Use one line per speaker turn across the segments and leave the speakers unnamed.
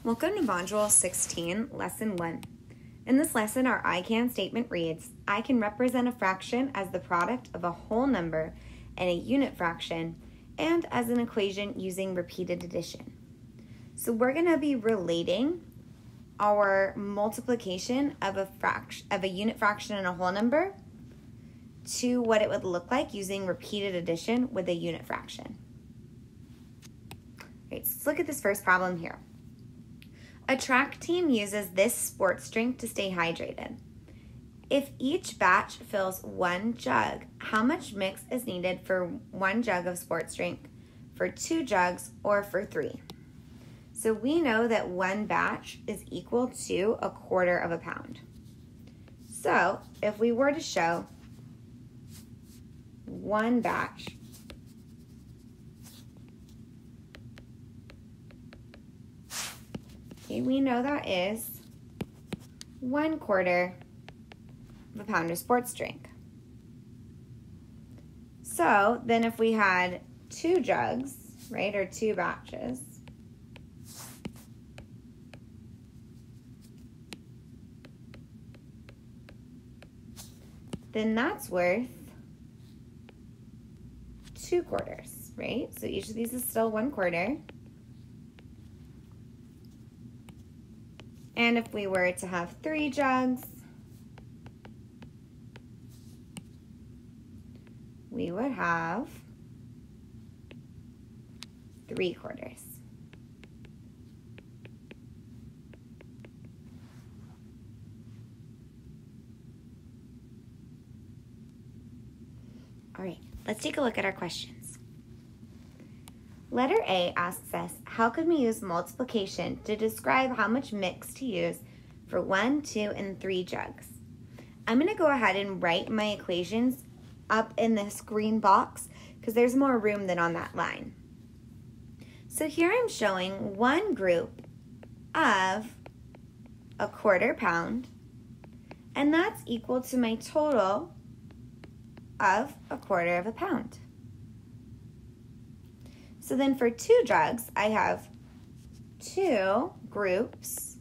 Welcome to Module 16, Lesson 1. In this lesson, our I can statement reads, I can represent a fraction as the product of a whole number and a unit fraction, and as an equation using repeated addition. So we're going to be relating our multiplication of a unit fraction and a whole number to what it would look like using repeated addition with a unit fraction. All right, so let's look at this first problem here. A track team uses this sports drink to stay hydrated. If each batch fills one jug, how much mix is needed for one jug of sports drink, for 2 jugs, or for 3? So we know that one batch is equal to 1/4 pound. So if we were to show one batch we know that is 1/4 pound of sports drink. So then if we had 2 jugs, right, or 2 batches, then that's worth 2/4, right? So each of these is still 1/4. And if we were to have 3 jugs, we would have 3/4. All right, let's take a look at our questions. Letter A asks us, how can we use multiplication to describe how much mix to use for 1, 2, and 3 jugs? I'm going to go ahead and write my equations up in this green box because there's more room than on that line. So here I'm showing one group of 1/4 pound, and that's equal to my total of 1/4 pound. So then for 2 jugs, I have 2 groups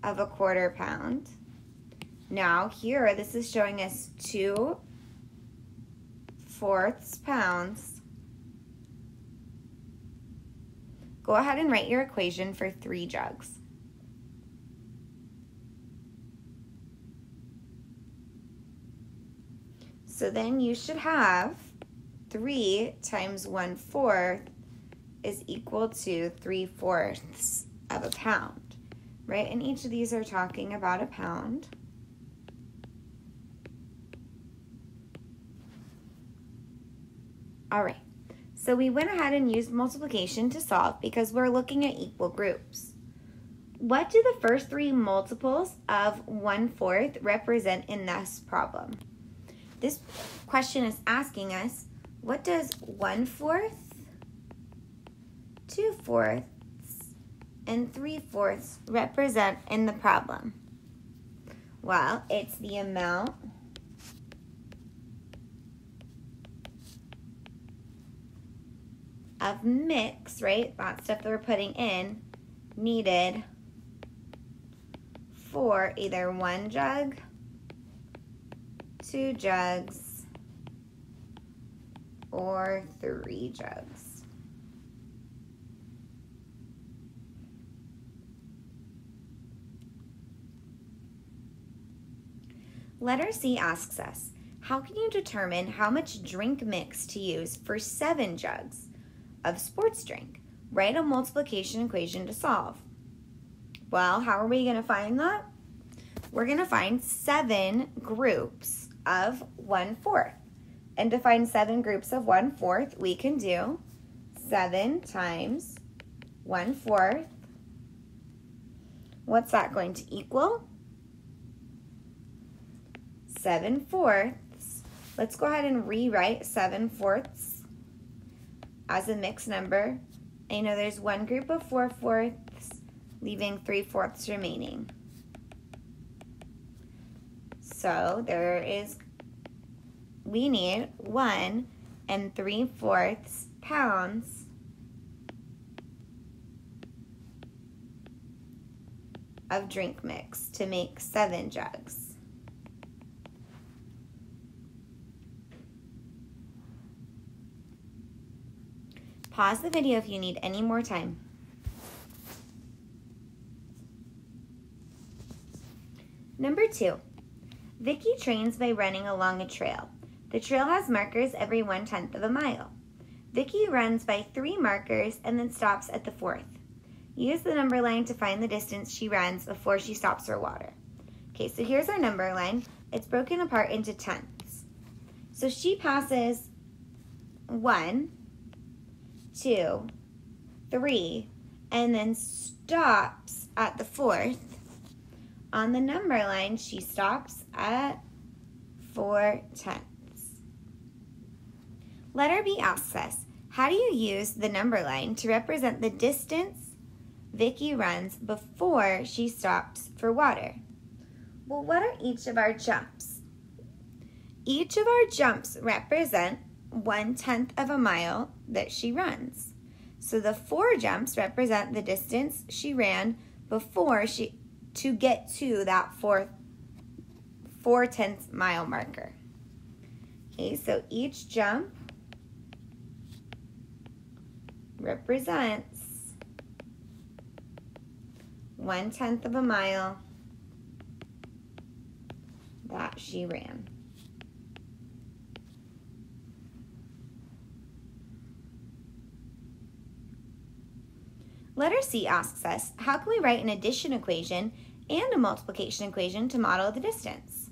of 1/4 pound. Now here, this is showing us 2/4 pounds. Go ahead and write your equation for 3 jugs. So then you should have 3 times 1/4 is equal to 3/4 pound, right? And each of these are talking about a pound. All right, so we went ahead and used multiplication to solve because we're looking at equal groups. What do the first 3 multiples of 1/4 represent in this problem? This question is asking us, what does 1/4, 2/4, and 3/4 represent in the problem? Well, it's the amount of mix, right? That stuff that we're putting in, needed for either 1 jug, 2 jugs, or 3 jugs. Letter C asks us, how can you determine how much drink mix to use for 7 jugs of sports drink? Write a multiplication equation to solve. Well, how are we going to find that? We're going to find 7 groups of 1/4. And to find 7 groups of 1/4, we can do 7 times 1/4. What's that going to equal? 7/4. Let's go ahead and rewrite 7/4 as a mixed number. I know there's one group of 4/4, leaving 3/4 remaining. So we need 1 3/4 pounds of drink mix to make 7 jugs. Pause the video if you need any more time. Number 2, Vicky trains by running along a trail. The trail has markers every 1/10 of a mile. Vicky runs by 3 markers and then stops at the 4th. Use the number line to find the distance she runs before she stops for water. Okay, so here's our number line. It's broken apart into tenths. So she passes 1, 2, 3, and then stops at the 4th. On the number line, she stops at 4/10. Letter B asks us, how do you use the number line to represent the distance Vicky runs before she stops for water? Well, what are each of our jumps? Each of our jumps represent 1/10 of a mile that she runs. So the 4 jumps represent the distance she ran before to get to that 4/10 mile marker. Okay, so each jump represents 1/10 of a mile that she ran. Letter C asks us, how can we write an addition equation and a multiplication equation to model the distance?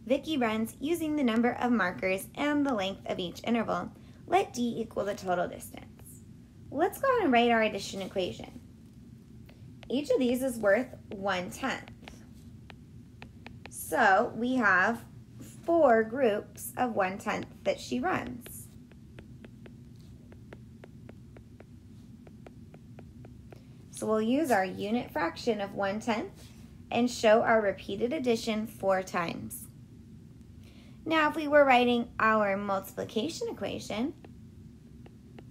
Vicky runs using the number of markers and the length of each interval. Let D equal the total distance. Let's go ahead and write our addition equation. Each of these is worth 1/10. So we have 4 groups of 1/10 that she runs. So we'll use our unit fraction of 1/10 and show our repeated addition 4 times. Now, if we were writing our multiplication equation,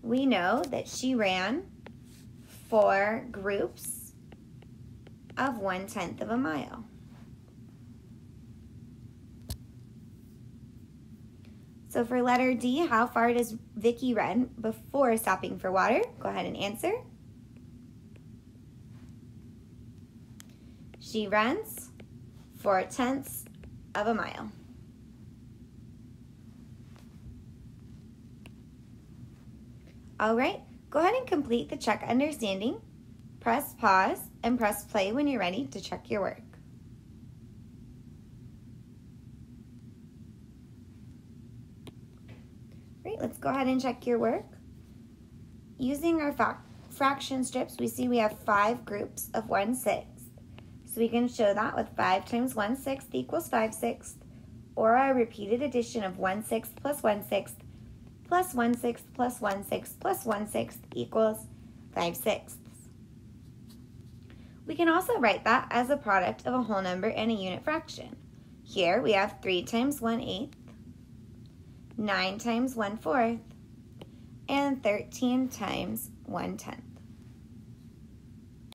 we know that she ran 4 groups of 1/10 of a mile. So for letter D, how far does Vicky run before stopping for water? Go ahead and answer. She runs 4/10 of a mile. All right, go ahead and complete the check understanding. Press pause and press play when you're ready to check your work. Great, let's go ahead and check your work. Using our fraction strips, we see we have 5 groups of 1/6. So we can show that with 5 times 1/6 equals 5/6, or our repeated addition of 1/6 plus 1/6 plus 1/6 plus 1/6 plus 1/6 equals 5/6. We can also write that as a product of a whole number and a unit fraction. Here we have 3 times 1/8, 9 times 1/4, and 13 times 1/10.